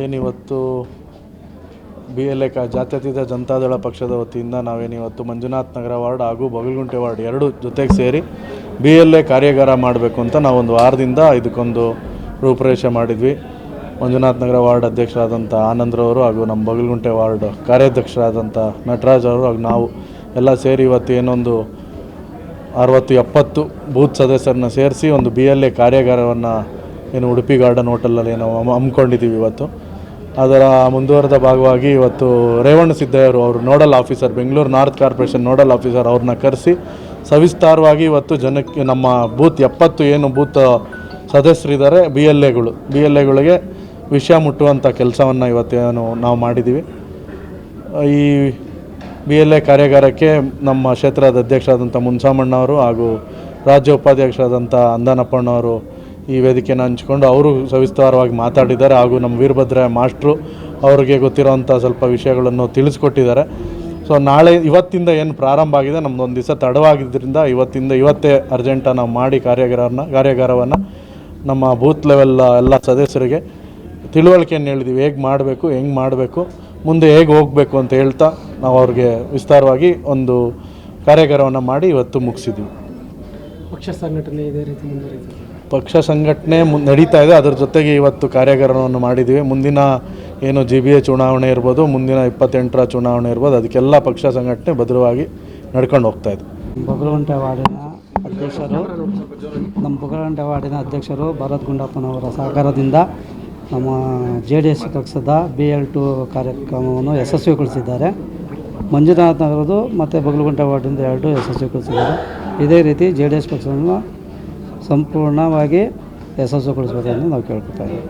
ಏನಿವತ್ತು BLA ಜಾತ್ಯತೀತ ಜನತಾದಳ ಪಕ್ಷದ ವತಿಯಿಂದ ನಾವೇನಿವತ್ತು ಮಂಜುನಾಥ್ ನಗರ ವಾರ್ಡ್ ಹಾಗೂ ಬಗಲಗುಂಟೆ ವಾರ್ಡ್ ಎರಡು ಜೊತೆಗೆ ಸೇರಿ BLA ಕಾರ್ಯಾಗಾರ ಮಾಡಬೇಕು ಅಂತ ನಾವೊಂದು ವಾರದಿಂದ ಇದಕ್ಕೊಂದು ರೂಪುರೇಷೆ ಮಾಡಿದ್ವಿ. ಮಂಜುನಾಥ್ ನಗರ ವಾರ್ಡ್ ಅಧ್ಯಕ್ಷರಾದಂಥ ಆನಂದ್ರವರು ಹಾಗೂ ನಮ್ಮ ಬಗಲಗುಂಟೆ ವಾರ್ಡ್ ಕಾರ್ಯಾಧ್ಯಕ್ಷರಾದಂಥ ನಟರಾಜ್ ಅವರು ಹಾಗೂ ನಾವು ಎಲ್ಲ ಸೇರಿ ಇವತ್ತು ಏನೊಂದು 60-70 ಬೂತ್ ಸದಸ್ಯರನ್ನ ಸೇರಿಸಿ ಒಂದು BLA ಕಾರ್ಯಾಗಾರವನ್ನು ಏನು ಉಡುಪಿ ಗಾರ್ಡನ್ ಹೋಟೆಲಲ್ಲಿ ನಾವು ಹಮ್ಮಿಕೊಂಡಿದ್ದೀವಿ. ಇವತ್ತು ಅದರ ಮುಂದುವರೆದ ಭಾಗವಾಗಿ ಇವತ್ತು ರೇವಣ್ಣ ಸಿದ್ದಯ್ಯರು ಅವರು nodal officer, Bengaluru north corporation nodal officer ಅವ್ರನ್ನ ಕರೆಸಿ ಸವಿಸ್ತಾರವಾಗಿ ಇವತ್ತು ಜನಕ್ಕೆ ನಮ್ಮ ಬೂತ್ 70 ಏನು ಬೂತ್ ಸದಸ್ಯರಿದ್ದಾರೆ BLAಗಳಿಗೆ ವಿಷಯ ಮುಟ್ಟುವಂಥ ಕೆಲಸವನ್ನು ಇವತ್ತೇನು ನಾವು ಮಾಡಿದ್ದೀವಿ. ಈ BLA ಕಾರ್ಯಾಗಾರಕ್ಕೆ ನಮ್ಮ ಕ್ಷೇತ್ರದ ಅಧ್ಯಕ್ಷರಾದಂಥ ಮುನ್ಸಾಮಣ್ಣವರು ಹಾಗೂ ರಾಜ್ಯ ಉಪಾಧ್ಯಕ್ಷರಾದಂಥ ಅಂದಾನಪ್ಪಣ್ಣವರು ಈ ವೇದಿಕೆಯನ್ನು ಹಂಚಿಕೊಂಡು ಅವರು ಸವಿಸ್ತಾರವಾಗಿ ಮಾತಾಡಿದ್ದಾರೆ. ಹಾಗೂ ನಮ್ಮ ವೀರಭದ್ರಯ್ಯ ಮಾಸ್ಟ್ರು ಅವರಿಗೆ ಗೊತ್ತಿರೋವಂಥ ಸ್ವಲ್ಪ ವಿಷಯಗಳನ್ನು ತಿಳಿಸ್ಕೊಟ್ಟಿದ್ದಾರೆ. ಸೊ ಇವತ್ತಿಂದ ಏನು ಪ್ರಾರಂಭ ಆಗಿದೆ, ನಮ್ಮದೊಂದು ದಿವಸ ತಡವಾಗಿದ್ದರಿಂದ ಇವತ್ತೇ ಅರ್ಜೆಂಟಾಗಿ ನಾವು ಮಾಡಿ ಕಾರ್ಯಾಗಾರವನ್ನು ನಮ್ಮ ಬೂತ್ ಲೆವೆಲ್ ಎಲ್ಲ ಸದಸ್ಯರಿಗೆ ತಿಳುವಳಿಕೆಯನ್ನು ಹೇಳಿದ್ದೀವಿ. ಹೇಗೆ ಮಾಡಬೇಕು, ಹೆಂಗೆ ಮಾಡಬೇಕು, ಮುಂದೆ ಹೇಗೆ ಹೋಗಬೇಕು ಅಂತ ಹೇಳ್ತಾ ನಾವು ಅವ್ರಿಗೆ ವಿಸ್ತಾರವಾಗಿ ಒಂದು ಕಾರ್ಯಾಗಾರವನ್ನು ಮಾಡಿ ಇವತ್ತು ಮುಗಿಸಿದ್ವಿ. ಪಕ್ಷ ಸಂಘಟನೆ ಇದೇ ರೀತಿ ಮುಂದುವರಿಯುತ್ತದೆ. ಪಕ್ಷ ಸಂಘಟನೆ ನಡೀತಾ ಇದೆ. ಅದರ ಜೊತೆಗೆ ಇವತ್ತು ಕಾರ್ಯಾಗಾರವನ್ನು ಮಾಡಿದ್ದೀವಿ. ಮುಂದಿನ ಏನು GBA ಚುನಾವಣೆ ಇರ್ಬೋದು, ಮುಂದಿನ 28ರ ಚುನಾವಣೆ ಇರ್ಬೋದು, ಅದಕ್ಕೆಲ್ಲ ಪಕ್ಷ ಸಂಘಟನೆ ಭದ್ರವಾಗಿ ನಡ್ಕೊಂಡು ಹೋಗ್ತಾ ಇದೆ. ಬಗಲಗುಂಟೆ ವಾರ್ಡಿನ ಅಧ್ಯಕ್ಷರು ಭರತ್ ಗುಂಡಪ್ಪನವರ ಸಹಕಾರದಿಂದ ನಮ್ಮ JDS ಪಕ್ಷದ BL2 ಕಾರ್ಯಕ್ರಮವನ್ನು ಯಶಸ್ವಿಗೊಳಿಸಿದ್ದಾರೆ. ಮಂಜುನಾಥ್ ನಗರದ್ದು ಮತ್ತು ಬಗಲಗುಂಟೆ ವಾರ್ಡಿಂದ 2 ಯಶಸ್ವಿಗೊಳಿಸಿದ್ದಾರೆ. ಇದೇ ರೀತಿ JDS ಪಕ್ಷವನ್ನು ಸಂಪೂರ್ಣವಾಗಿ ಯಶಸ್ವಿಗೊಳಿಸಬೇಕೆಂದು ನಾವು ಕೇಳ್ಕೊತಾ ಇದ್ದೀವಿ.